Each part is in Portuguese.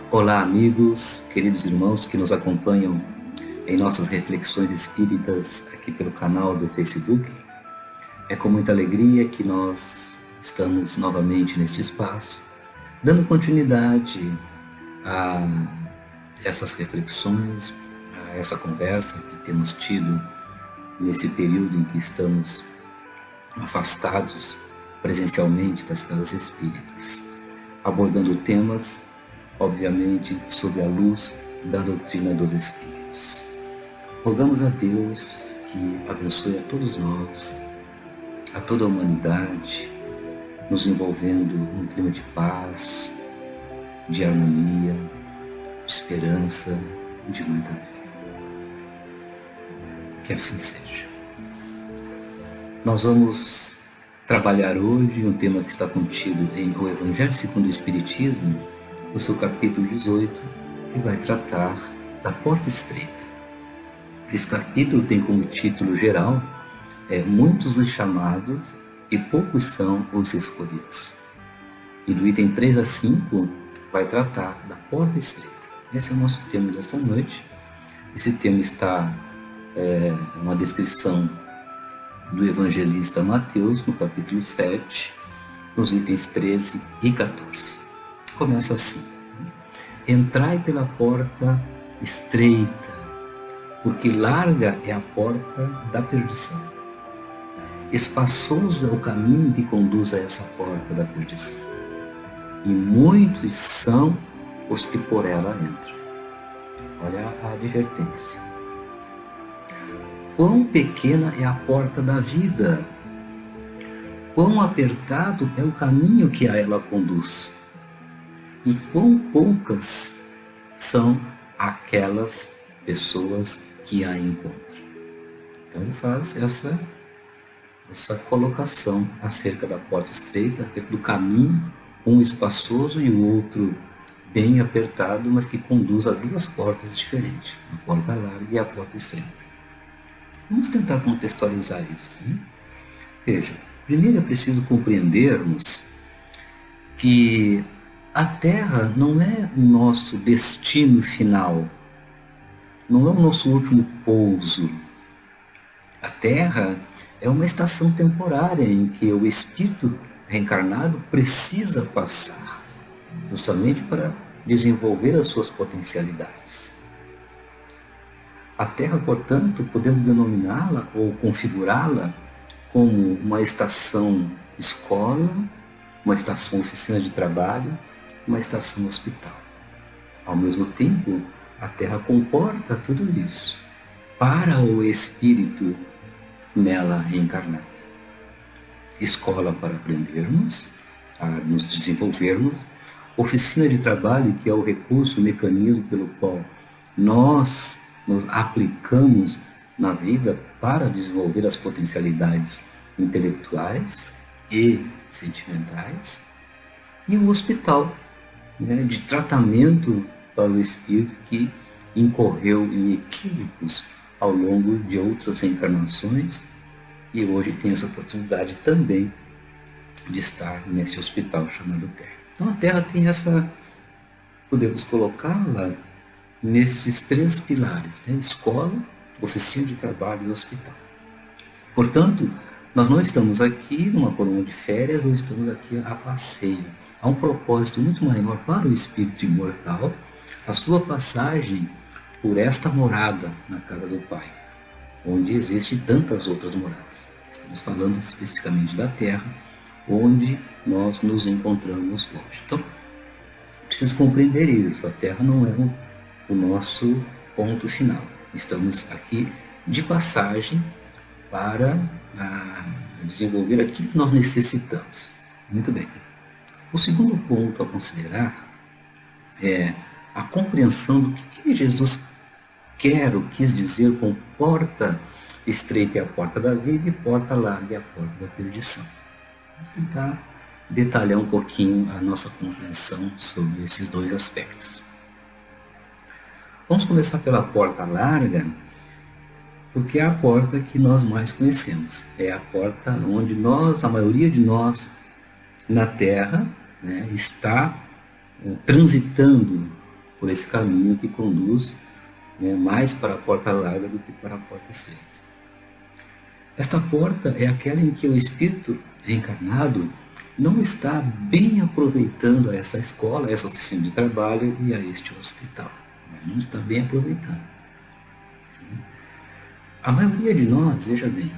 Olá, amigos, queridos irmãos que nos acompanham em nossas reflexões espíritas aqui pelo canal do Facebook. É com muita alegria que nós estamos novamente neste espaço, dando continuidade a essas reflexões, a essa conversa que temos tido nesse período em que estamos afastados presencialmente das casas espíritas, abordando temas obviamente sob a luz da doutrina dos Espíritos. Rogamos a Deus que abençoe a todos nós, a toda a humanidade, nos envolvendo num clima de paz, de harmonia, de esperança e de muita fé. Que assim seja. Nós vamos trabalhar hoje um tema que está contido em O Evangelho segundo o Espiritismo, no seu capítulo 18, que vai tratar da porta estreita. Esse capítulo tem como título geral Muitos os chamados e poucos são os escolhidos. E do item 3 a 5 vai tratar da porta estreita. Esse é o nosso tema desta noite. Esse tema está uma descrição do evangelista Mateus, no capítulo 7, nos itens 13 e 14. Começa assim: entrai pela porta estreita, porque larga é a porta da perdição. Espaçoso é o caminho que conduz a essa porta da perdição, e muitos são os que por ela entram. Olha a advertência. Quão pequena é a porta da vida, quão apertado é o caminho que a ela conduz, e quão poucas são aquelas pessoas que a encontram. Então ele faz essa colocação acerca da porta estreita, do caminho, um espaçoso e o outro bem apertado, mas que conduz a duas portas diferentes, a porta larga e a porta estreita. Vamos tentar contextualizar isso, né? Veja, primeiro é preciso compreendermos que a Terra não é o nosso destino final, não é o nosso último pouso. A Terra é uma estação temporária em que o espírito reencarnado precisa passar, justamente para desenvolver as suas potencialidades. A Terra, portanto, podemos denominá-la ou configurá-la como uma estação escola, uma estação oficina de trabalho, uma estação hospital. Ao mesmo tempo, a Terra comporta tudo isso para o espírito nela reencarnado. Escola para aprendermos, a nos desenvolvermos, oficina de trabalho, que é o recurso, o mecanismo pelo qual nós nos aplicamos na vida para desenvolver as potencialidades intelectuais e sentimentais, e o hospital, de tratamento para o espírito que incorreu em equívocos ao longo de outras reencarnações e hoje tem essa oportunidade também de estar nesse hospital chamado Terra. Então a Terra tem podemos colocá-la nesses três pilares, escola, oficina de trabalho e hospital. Portanto, nós não estamos aqui numa colônia de férias ou estamos aqui a passeio. Há um propósito muito maior para o espírito imortal, a sua passagem por esta morada na casa do Pai, onde existem tantas outras moradas. Estamos falando especificamente da Terra, onde nós nos encontramos hoje. Então, preciso compreender isso. A Terra não é o nosso ponto final. Estamos aqui de passagem para desenvolver aquilo que nós necessitamos. Muito bem. O segundo ponto a considerar é a compreensão do que Jesus quer ou quis dizer com porta estreita é a porta da vida e porta larga é a porta da perdição. Vamos tentar detalhar um pouquinho a nossa compreensão sobre esses dois aspectos. Vamos começar pela porta larga, porque é a porta que nós mais conhecemos. É a porta onde a maioria de nós na Terra, está transitando por esse caminho que conduz, né, mais para a porta larga do que para a porta estreita. Esta porta é aquela em que o espírito reencarnado não está bem aproveitando essa escola, essa oficina de trabalho e a este hospital. Não está bem aproveitando. A maioria de nós, veja bem,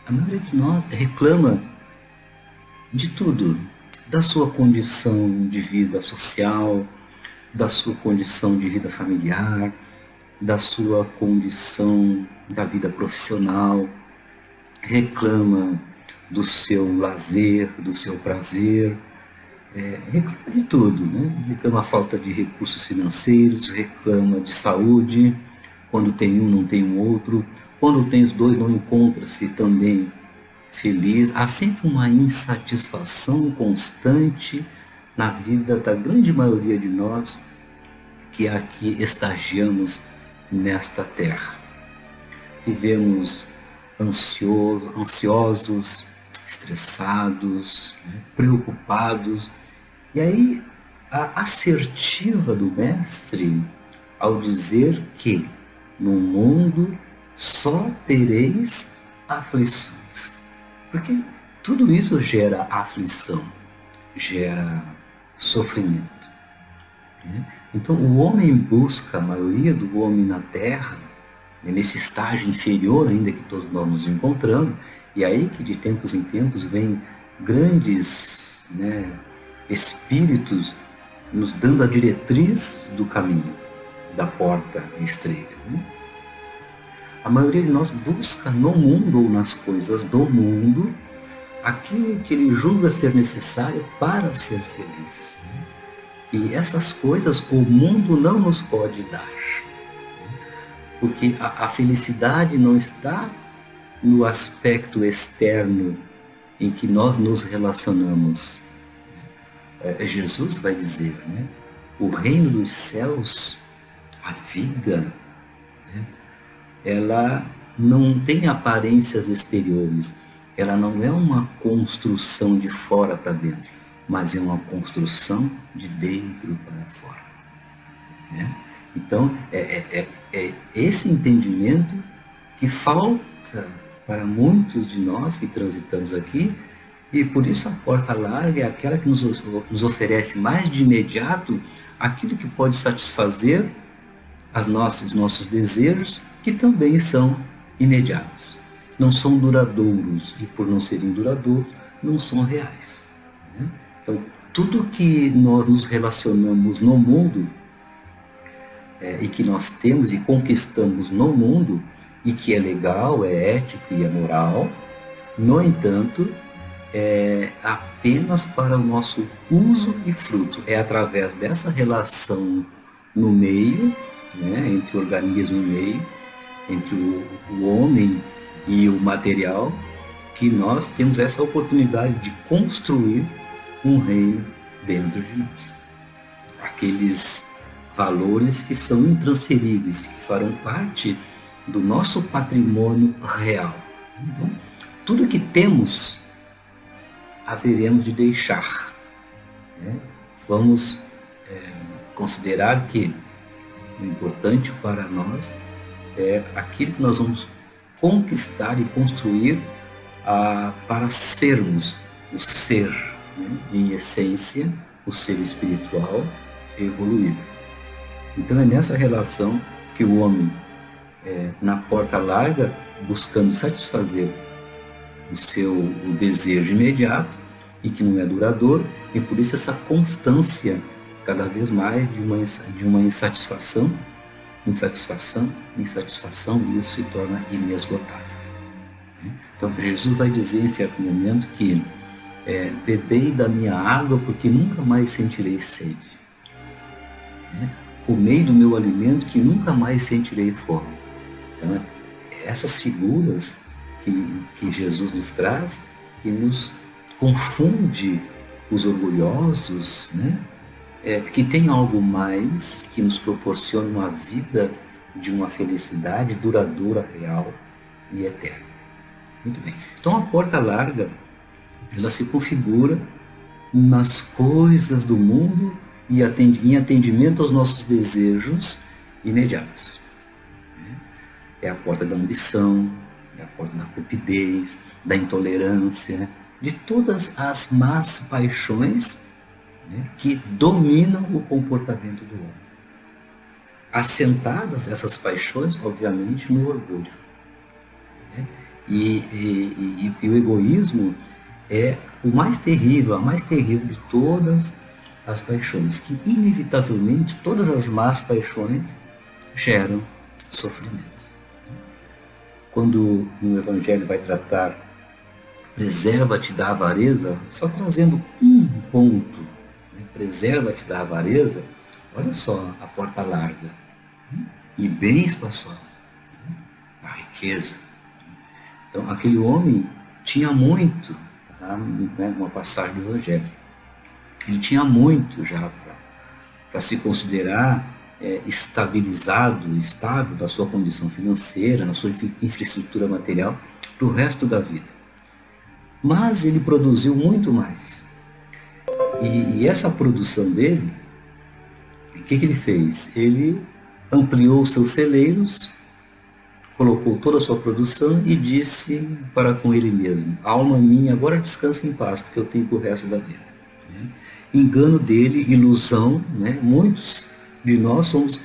a maioria de nós reclama de tudo, da sua condição de vida social, da sua condição de vida familiar, da sua condição da vida profissional, reclama do seu lazer, do seu prazer, reclama de tudo, né? Reclama a falta de recursos financeiros, reclama de saúde, quando tem um não tem um outro, quando tem os dois não encontra-se também feliz. Há sempre uma insatisfação constante na vida da grande maioria de nós que aqui estagiamos nesta terra. Vivemos ansiosos, estressados, né, preocupados. E aí a assertiva do mestre ao dizer que no mundo só tereis aflições. Porque tudo isso gera aflição, gera sofrimento, né? Então o homem busca, a maioria do homem na Terra, nesse estágio inferior ainda que todos nós nos encontramos, e aí que de tempos em tempos vem grandes, né, espíritos nos dando a diretriz do caminho, da porta estreita, né? A maioria de nós busca no mundo ou nas coisas do mundo aquilo que ele julga ser necessário para ser feliz, né? E essas coisas o mundo não nos pode dar, porque a felicidade não está no aspecto externo em que nós nos relacionamos. Jesus vai dizer, né? O reino dos céus, a vida, né, ela não tem aparências exteriores, ela não é uma construção de fora para dentro, mas é uma construção de dentro para fora, né? Então, é esse entendimento que falta para muitos de nós que transitamos aqui, e por isso a porta larga é aquela que nos oferece mais de imediato aquilo que pode satisfazer os nossos desejos, que também são imediatos. Não são duradouros, e por não serem duradouros, não são reais, né? Então, tudo que nós nos relacionamos no mundo, e que nós temos e conquistamos no mundo, e que é legal, é ético e é moral, no entanto, é apenas para o nosso uso e fruto. É através dessa relação no meio, né, entre o organismo e o meio, entre o homem e o material, que nós temos essa oportunidade de construir um reino dentro de nós. Aqueles valores que são intransferíveis, que farão parte do nosso patrimônio real. Então, tudo que temos, haveremos de deixar, né? Vamos considerar que o importante para nós é aquilo que nós vamos conquistar e construir para sermos o ser, né, em essência, o ser espiritual evoluído. Então é nessa relação que o homem, na porta larga, buscando satisfazer o desejo imediato e que não é duradouro, e por isso essa constância cada vez mais de uma insatisfação, e isso se torna inesgotável. Então Jesus vai dizer em certo momento que bebei da minha água porque nunca mais sentirei sede, né? Comei do meu alimento que nunca mais sentirei fome. Então essas figuras que Jesus nos traz, que nos confunde os orgulhosos, né? Que tem algo mais, que nos proporciona uma vida de uma felicidade duradoura, real e eterna. Muito bem. Então a porta larga, ela se configura nas coisas do mundo e em atendimento aos nossos desejos imediatos. É a porta da ambição, é a porta da cupidez, da intolerância, de todas as más paixões, né, que dominam o comportamento do homem. Assentadas essas paixões, obviamente, no orgulho. Né? E o egoísmo é o mais terrível, a mais terrível de todas as paixões, que inevitavelmente todas as más paixões geram sofrimento. Quando no Evangelho vai tratar preserva-te da avareza, só trazendo um ponto, né? Preserva-te da avareza, olha só a porta larga, né? E bem espaçosa, né? A riqueza. Então aquele homem tinha muito, tá? Uma passagem do Evangelho, ele tinha muito já para se considerar estabilizado, estável na sua condição financeira, na sua infraestrutura material, para o resto da vida. Mas ele produziu muito mais. E essa produção dele, o que ele fez? Ele ampliou seus celeiros, colocou toda a sua produção e disse para com ele mesmo: alma minha, agora descansa em paz, porque eu tenho para o resto da vida. Engano dele, ilusão, né? Muitos de nós somos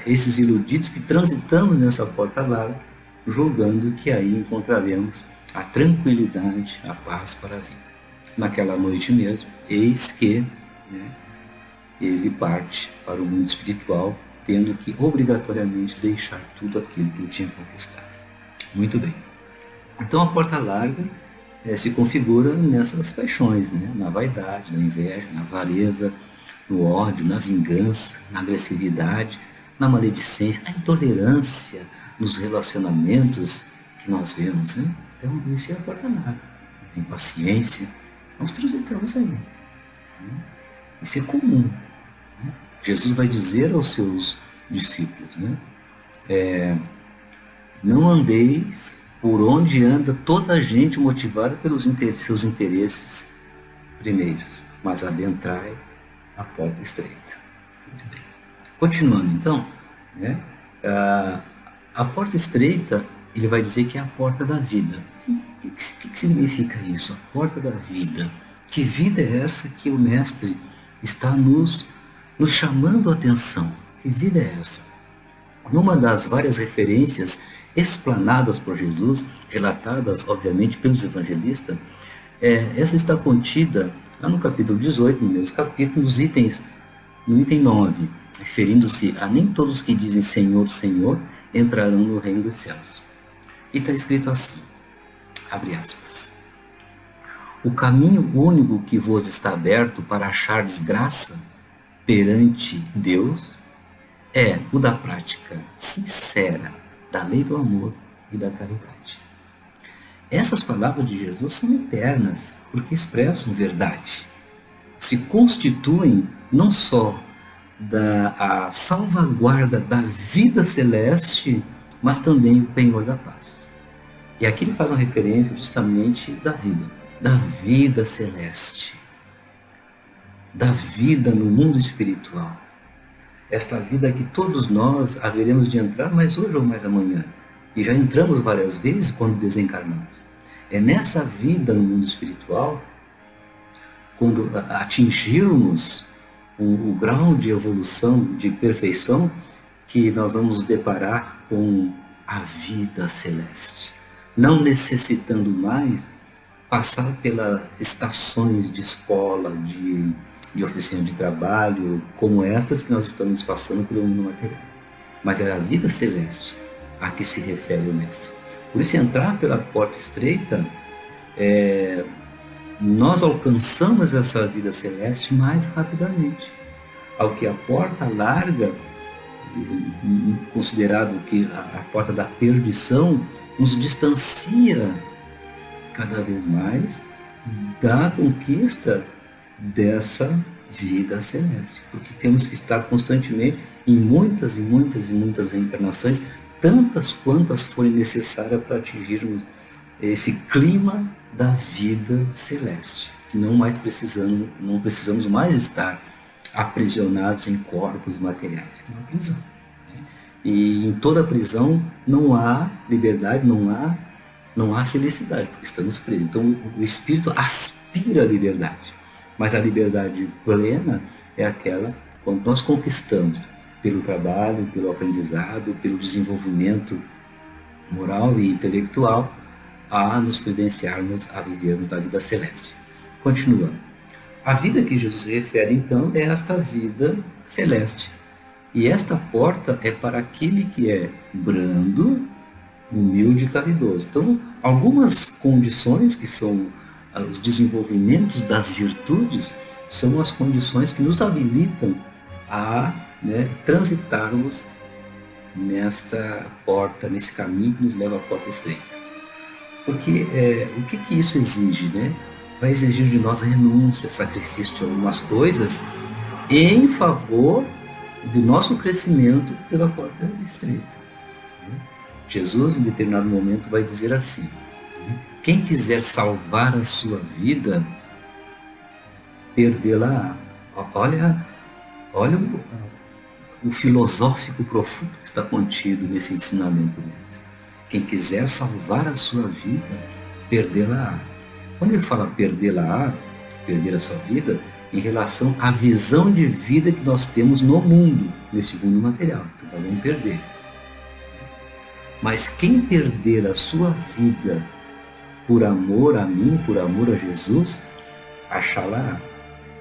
esses iludidos que transitamos nessa porta larga, julgando que aí encontraremos a tranquilidade, a paz para a vida. Naquela noite mesmo, eis que, né, ele parte para o mundo espiritual, tendo que obrigatoriamente deixar tudo aquilo que ele tinha conquistado. Muito bem. Então a porta larga se configura nessas paixões, né? Na vaidade, na inveja, na avareza, no ódio, na vingança, na agressividade, na maledicência, na intolerância, nos relacionamentos que nós vemos, né? Então isso é a porta larga. A impaciência, nós transitamos aí, né? Isso é comum, né? Jesus vai dizer aos seus discípulos, né? Não andeis por onde anda toda a gente motivada pelos seus interesses primeiros, mas adentrai a porta estreita. Muito bem. Continuando então, né? A porta estreita, ele vai dizer que é a porta da vida. O que significa isso? A porta da vida. Que vida é essa que o Mestre está nos chamando a atenção? Que vida é essa? Numa das várias referências explanadas por Jesus, relatadas, obviamente, pelos evangelistas, essa está contida lá no capítulo 18, no mesmo capítulo, no item 9, referindo-se a nem todos que dizem Senhor, Senhor, entrarão no reino dos céus. E está escrito assim, abre aspas: o caminho único que vos está aberto para achardes graça perante Deus é o da prática sincera da lei do amor e da caridade. Essas palavras de Jesus são eternas, porque expressam verdade. Se constituem não só a salvaguarda da vida celeste, mas também o penhor da paz. E aqui ele faz uma referência justamente da vida celeste, da vida no mundo espiritual. Esta vida que todos nós haveremos de entrar mais hoje ou mais amanhã. E já entramos várias vezes quando desencarnamos. É nessa vida no mundo espiritual, quando atingirmos o grau de evolução, de perfeição, que nós vamos nos deparar com a vida celeste. Não necessitando mais passar pelas estações de escola, de oficina de trabalho, como estas que nós estamos passando pelo mundo material. Mas é a vida celeste a que se refere o Mestre. Por isso, entrar pela porta estreita, nós alcançamos essa vida celeste mais rapidamente. Ao que a porta larga, considerado que a porta da perdição, nos distancia cada vez mais da conquista dessa vida celeste, porque temos que estar constantemente em muitas e muitas e muitas reencarnações, tantas quantas forem necessárias para atingirmos esse clima da vida celeste, que não precisamos mais estar aprisionados em corpos materiais. É uma prisão. E em toda prisão não há liberdade, não há felicidade, porque estamos presos. Então o espírito aspira à liberdade, mas a liberdade plena é aquela quando nós conquistamos pelo trabalho, pelo aprendizado, pelo desenvolvimento moral e intelectual, a nos credenciarmos a vivermos da vida celeste. Continuando. A vida que Jesus se refere, então, é esta vida celeste. E esta porta é para aquele que é brando, humilde e caridoso. Então, algumas condições que são os desenvolvimentos das virtudes são as condições que nos habilitam a transitarmos nesta porta, nesse caminho que nos leva à porta estreita. Porque o que isso exige? Vai exigir de nós renúncia, sacrifício de algumas coisas em favor do nosso crescimento pela porta estreita. Jesus, em determinado momento, vai dizer assim: quem quiser salvar a sua vida, perdê-la. Olha o filosófico profundo que está contido nesse ensinamento. Quem quiser salvar a sua vida, perdê-la. Quando ele fala perdê-la, perder a sua vida, em relação à visão de vida que nós temos no mundo, nesse mundo material. Então nós vamos perder. Mas quem perder a sua vida por amor a mim, por amor a Jesus, achá-la.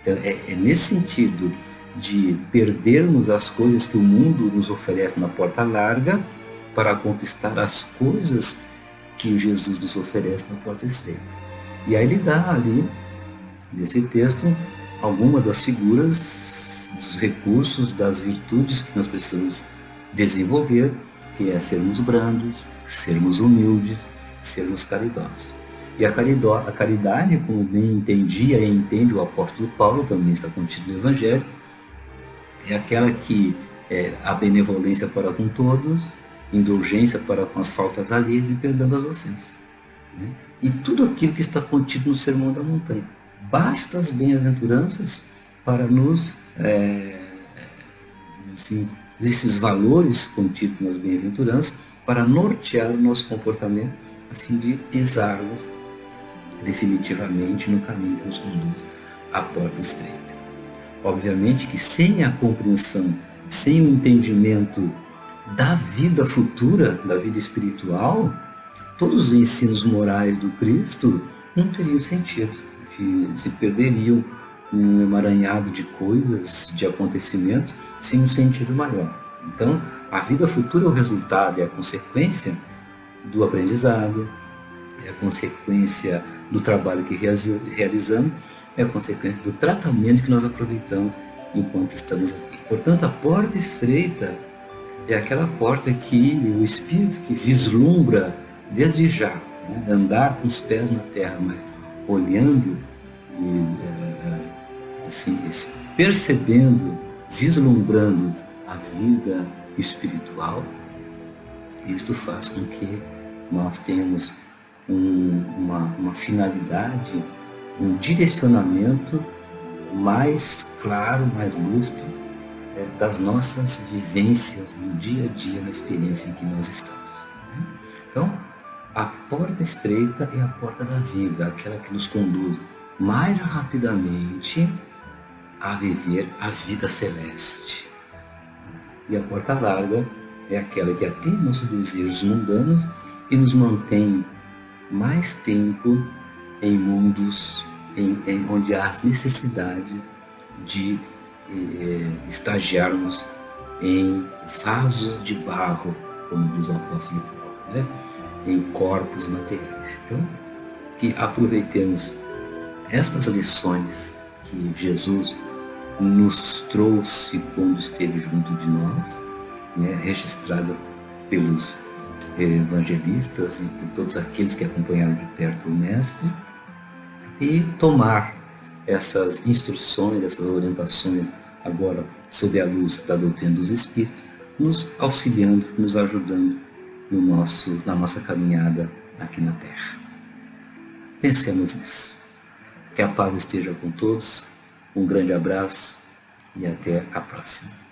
Então, é nesse sentido de perdermos as coisas que o mundo nos oferece na porta larga para conquistar as coisas que Jesus nos oferece na porta estreita. E aí ele dá ali, nesse texto, algumas das figuras, dos recursos, das virtudes que nós precisamos desenvolver, que é sermos brandos, sermos humildes, sermos caridosos. E a caridade, como bem entendia e entende o apóstolo Paulo, também está contido no Evangelho, é aquela que é a benevolência para com todos, indulgência para com as faltas alheias e perdão das ofensas. E tudo aquilo que está contido no Sermão da Montanha. Basta as bem-aventuranças para nos, esses valores contidos nas bem-aventuranças, para nortear o nosso comportamento, a fim de pisarmos definitivamente no caminho que nos conduz à porta estreita. Obviamente que sem a compreensão, sem o entendimento da vida futura, da vida espiritual, todos os ensinos morais do Cristo não teriam sentido, se perderiam num emaranhado de coisas, de acontecimentos, sem um sentido maior. Então, a vida futura é o resultado, é a consequência do aprendizado, é a consequência do trabalho que realizamos, é a consequência do tratamento que nós aproveitamos enquanto estamos aqui. Portanto, a porta estreita é aquela porta que o Espírito que vislumbra desde já, andar com os pés na terra, mas olhando e percebendo, vislumbrando a vida espiritual. Isto faz com que nós tenhamos uma finalidade, um direcionamento mais claro, mais lúcido das nossas vivências no dia a dia, na experiência em que nós estamos. Então, a porta estreita é a porta da vida, aquela que nos conduz mais rapidamente a viver a vida celeste. E a porta larga é aquela que atende nossos desejos mundanos e nos mantém mais tempo em mundos onde há necessidade de estagiarmos em vasos de barro, como diz o apóstolo Paulo, em corpos materiais. Então, que aproveitemos estas lições que Jesus nos trouxe quando esteve junto de nós, registrada pelos evangelistas e por todos aqueles que acompanharam de perto o Mestre, e tomar essas instruções, essas orientações, agora sob a luz da doutrina dos Espíritos, nos auxiliando, nos ajudando na nossa caminhada aqui na Terra. Pensemos nisso. Que a paz esteja com todos. Um grande abraço e até a próxima.